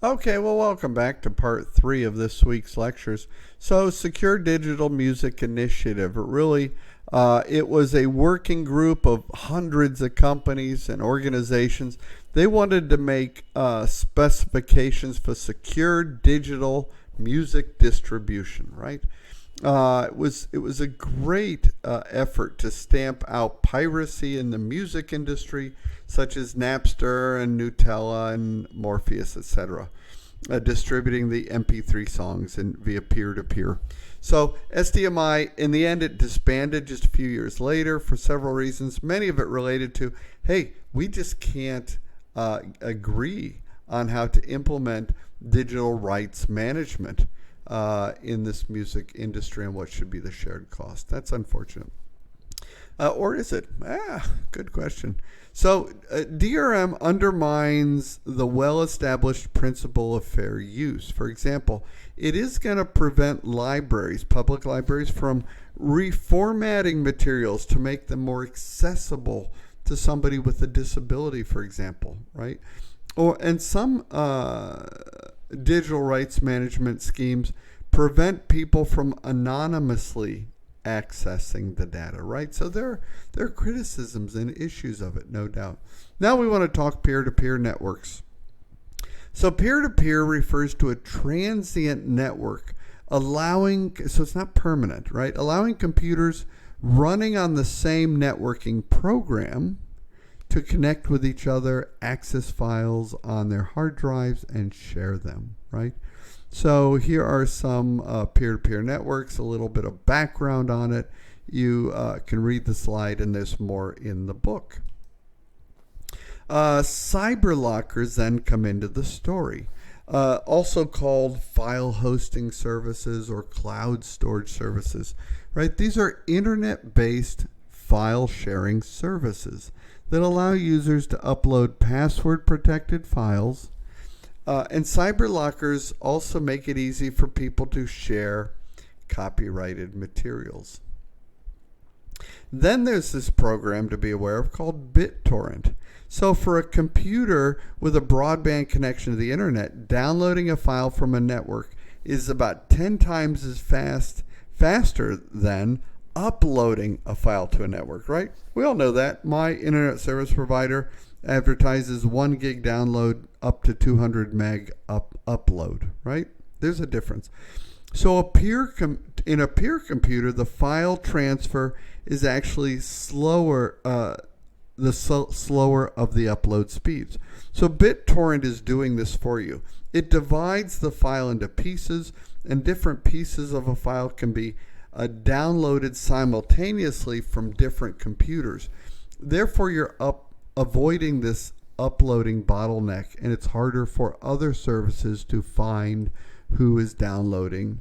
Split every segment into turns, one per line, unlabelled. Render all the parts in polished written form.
Okay, well, welcome back to part 3 of this week's lectures. So, Secure Digital Music Initiative, it was a working group of hundreds of companies and organizations. They wanted to make specifications for secure digital music distribution, right? It was a great effort to stamp out piracy in the music industry, such as Napster and Nutella and Morpheus, etc., distributing the MP3 songs via peer-to-peer. So SDMI, in the end, it disbanded just a few years later for several reasons. Many of it related to, hey, we just can't agree on how to implement digital rights management in this music industry and what should be the shared cost. That's unfortunate. Or is it? Good question. So DRM undermines the well-established principle of fair use. For example, it is going to prevent libraries, public libraries, from reformatting materials to make them more accessible to somebody with a disability, for example, right? And some digital rights management schemes prevent people from anonymously accessing the data, right? So there are criticisms and issues of it, no doubt. Now we want to talk peer-to-peer networks. So peer-to-peer refers to a transient network so it's not permanent, right? Allowing computers running on the same networking program to connect with each other, access files on their hard drives, and share them, right? So here are some peer-to-peer networks, a little bit of background on it. You can read the slide, and there's more in the book. Cyber lockers then come into the story, also called file hosting services or cloud storage services, right? These are internet-based file sharing services that allow users to upload password-protected files. And cyber lockers also make it easy for people to share copyrighted materials. Then there's this program to be aware of called BitTorrent. So for a computer with a broadband connection to the internet, downloading a file from a network is about 10 times as faster than uploading a file to a network, right? We all know that. My internet service provider advertises 1 gig download up to 200 meg upload, right? There's a difference. So in a peer computer, the file transfer is actually slower, slower of the upload speeds. So BitTorrent is doing this for you. It divides the file into pieces, and different pieces of a file can be downloaded simultaneously from different computers. Therefore, you're avoiding this uploading bottleneck, and it's harder for other services to find who is downloading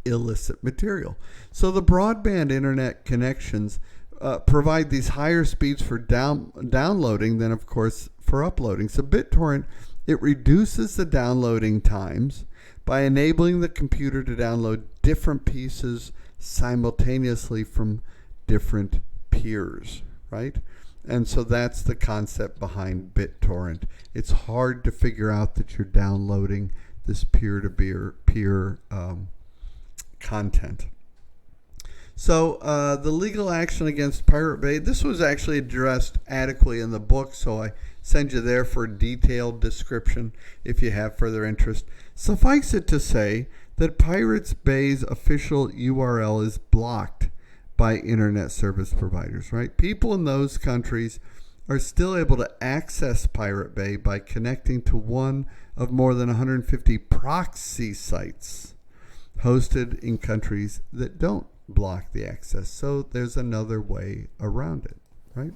illicit material. So the broadband internet connections provide these higher speeds for downloading than, of course, for uploading. So BitTorrent, it reduces the downloading times by enabling the computer to download different pieces simultaneously from different peers, right? And so that's the concept behind BitTorrent. It's hard to figure out that you're downloading this peer-to-peer content. So the legal action against Pirate Bay, this was actually addressed adequately in the book, so I send you there for a detailed description if you have further interest. Suffice it to say that Pirate Bay's official URL is blocked by internet service providers, right? People in those countries are still able to access Pirate Bay by connecting to one of more than 150 proxy sites hosted in countries that don't block the access. So there's another way around it, right?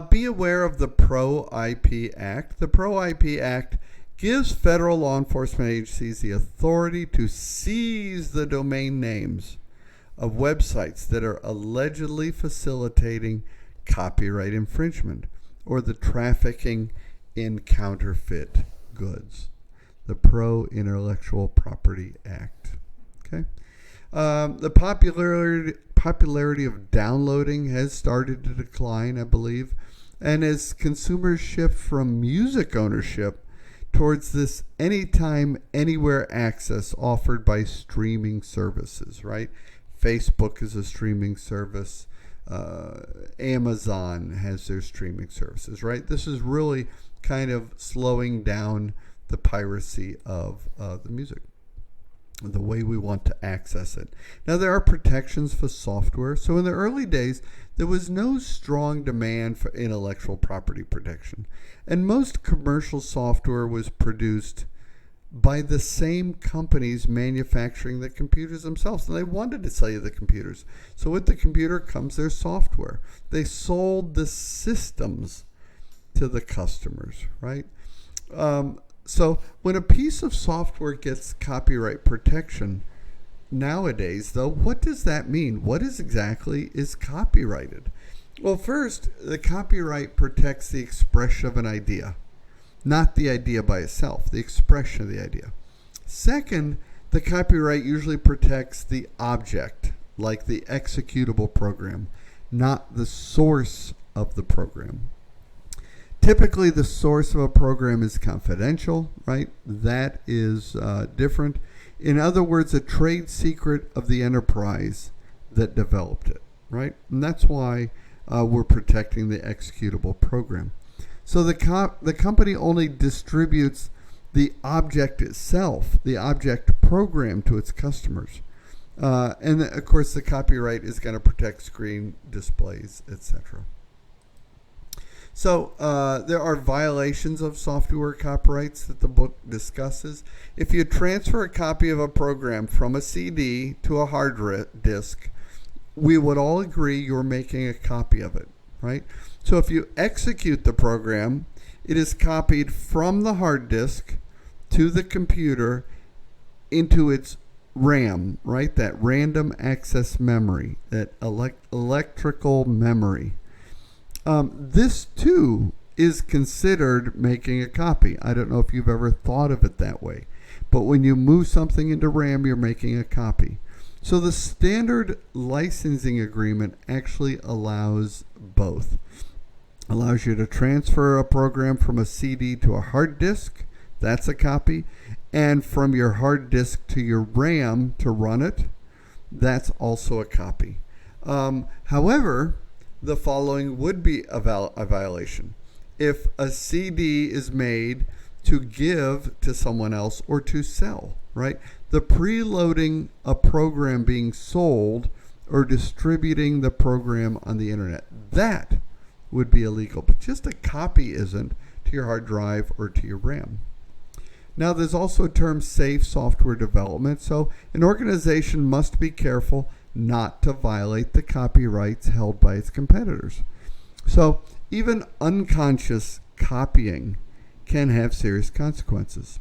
Be aware of the Pro-IP Act. The Pro-IP Act gives federal law enforcement agencies the authority to seize the domain names of websites that are allegedly facilitating copyright infringement or the trafficking in counterfeit goods. The Pro-Intellectual Property Act. Okay. The popularity of downloading has started to decline, I believe, and as consumers shift from music ownership towards this anytime, anywhere access offered by streaming services, right? Facebook is a streaming service. Amazon has their streaming services, right? This is really kind of slowing down the piracy of the music, the way we want to access it. Now, there are protections for software. So in the early days, there was no strong demand for intellectual property protection. And most commercial software was produced by the same companies manufacturing the computers themselves. And they wanted to sell you the computers. So with the computer comes their software. They sold the systems to the customers, right? So when a piece of software gets copyright protection, nowadays, though, what does that mean? What exactly is copyrighted? Well, first, the copyright protects the expression of an idea, not the idea by itself, the expression of the idea. Second, the copyright usually protects the object, like the executable program, not the source of the program. Typically, the source of a program is confidential, right? That is different. In other words, a trade secret of the enterprise that developed it, right? And that's why we're protecting the executable program. So the company only distributes the object itself, the object program, to its customers. And of course, the copyright is going to protect screen displays, etc. So there are violations of software copyrights that the book discusses. If you transfer a copy of a program from a CD to a hard disk, we would all agree you're making a copy of it, right? So if you execute the program, it is copied from the hard disk to the computer into its RAM, right? That random access memory, that electrical memory. This too is considered making a copy. I don't know if you've ever thought of it that way, but when you move something into RAM, you're making a copy. So the standard licensing agreement actually allows both. Allows you to transfer a program from a CD to a hard disk, that's a copy, and from your hard disk to your RAM to run it, that's also a copy. However, the following would be a violation. If a CD is made to give to someone else or to sell, right? The preloading a program being sold or distributing the program on the internet, that would be illegal. But just a copy isn't to your hard drive or to your RAM. Now, there's also a term safe software development. So an organization must be careful not to violate the copyrights held by its competitors. So even unconscious copying can have serious consequences.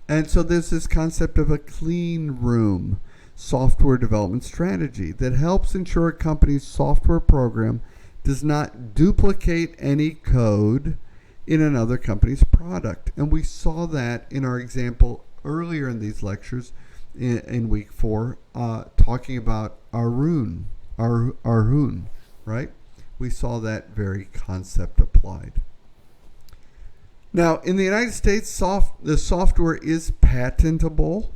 And so there's this concept of a clean room software development strategy that helps ensure a company's software program does not duplicate any code in another company's product. And we saw that in our example earlier in these lectures in week 4, talking about Arun, right? We saw that very concept applied. Now, in the United States, the software is patentable.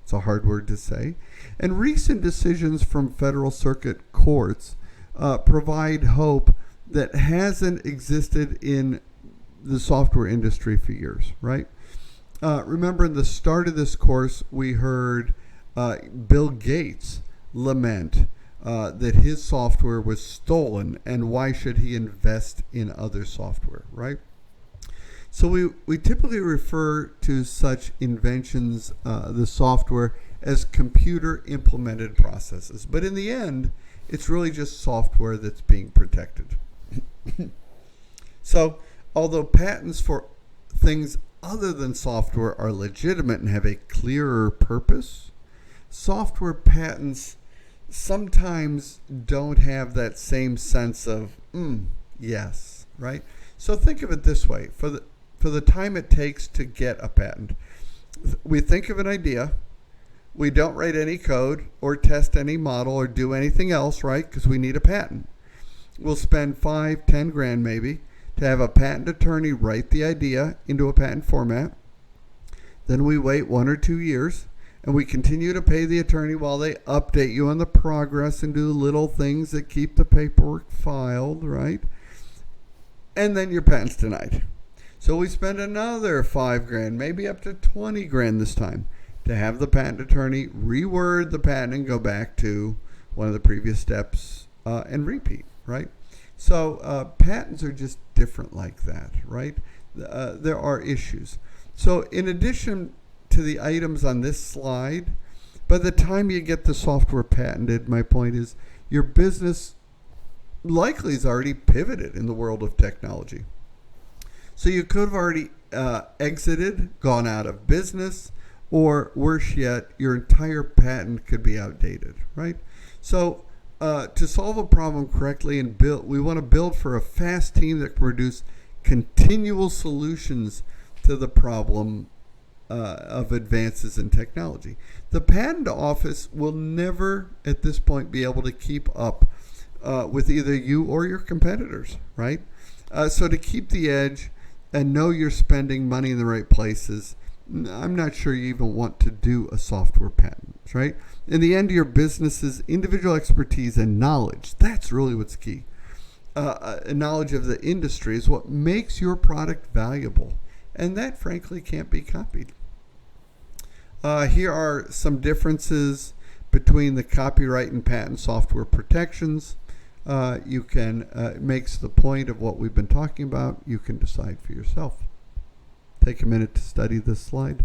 It's a hard word to say. And recent decisions from federal circuit courts provide hope that hasn't existed in the software industry for years, right? Remember, in the start of this course, we heard Bill Gates lament that his software was stolen, and why should he invest in other software, right? So we typically refer to such inventions, the software, as computer implemented processes. But in the end, it's really just software that's being protected. So although patents for things other than software are legitimate and have a clearer purpose, software patents sometimes don't have that same sense of, yes, right? So think of it this way. For the time it takes to get a patent, we think of an idea. We don't write any code or test any model or do anything else, right? Because we need a patent. We'll spend $5-10 grand maybe to have a patent attorney write the idea into a patent format. Then we wait 1 or 2 years, and we continue to pay the attorney while they update you on the progress and do little things that keep the paperwork filed, right? And then your patent's denied. So we spend another $5,000, maybe up to $20,000 this time, to have the patent attorney reword the patent and go back to one of the previous steps and repeat, right? So patents are just different like that, right? There are issues. So in addition to the items on this slide, by the time you get the software patented, my point is your business likely is already pivoted in the world of technology. So you could have already exited, gone out of business, or worse yet, your entire patent could be outdated, right? So to solve a problem correctly and build, we want to build for a fast team that can produce continual solutions to the problem of advances in technology. The patent office will never, at this point, be able to keep up with either you or your competitors, right? So to keep the edge and know you're spending money in the right places, I'm not sure you even want to do a software patent, right? In the end, your business's individual expertise and knowledge, that's really what's key. Knowledge of the industry is what makes your product valuable. And that, frankly, can't be copied. Here are some differences between the copyright and patent software protections. You can, it makes the point of what we've been talking about. You can decide for yourself. Take a minute to study this slide.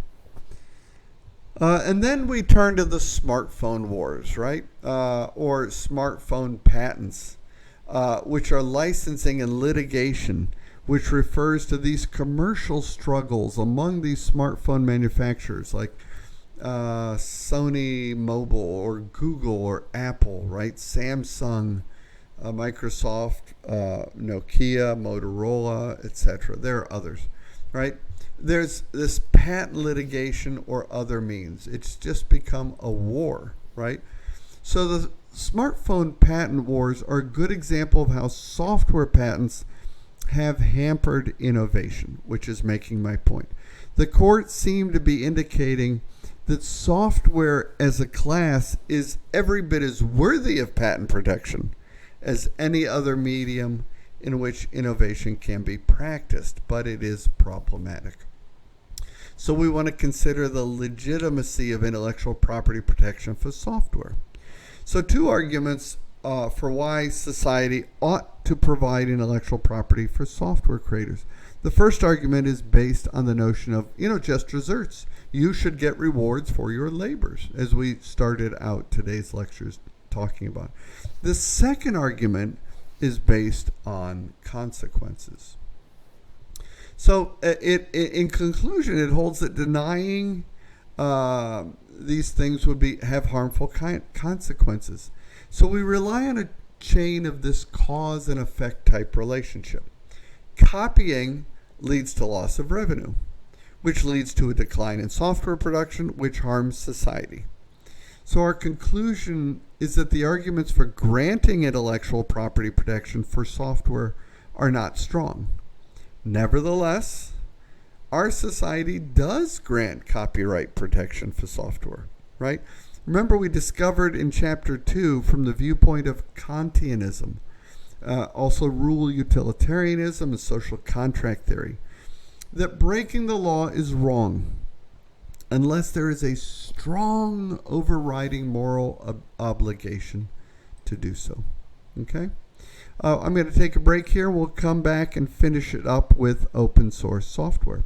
And then we turn to the smartphone wars, right? Or smartphone patents, which are licensing and litigation, which refers to these commercial struggles among these smartphone manufacturers like Sony Mobile or Google or Apple, right? Samsung, Microsoft, Nokia, Motorola, etc. There are others, right? There's this patent litigation or other means. It's just become a war, right? So the smartphone patent wars are a good example of how software patents have hampered innovation, which is making my point. The court seemed to be indicating that software as a class is every bit as worthy of patent protection as any other medium in which innovation can be practiced, but it is problematic. So we want to consider the legitimacy of intellectual property protection for software. So 2 arguments for why society ought to provide intellectual property for software creators. The first argument is based on the notion of, just desserts. You should get rewards for your labors, as we started out today's lectures talking about. The second argument is based on consequences. So in conclusion, it holds that denying these things would have harmful consequences. So we rely on a chain of this cause and effect type relationship. Copying leads to loss of revenue, which leads to a decline in software production, which harms society. So our conclusion is that the arguments for granting intellectual property protection for software are not strong. Nevertheless, our society does grant copyright protection for software, right? Remember, we discovered in Chapter 2 from the viewpoint of Kantianism, also rule utilitarianism and social contract theory, that breaking the law is wrong unless there is a strong overriding moral obligation to do so. Okay? I'm going to take a break here. We'll come back and finish it up with open source software.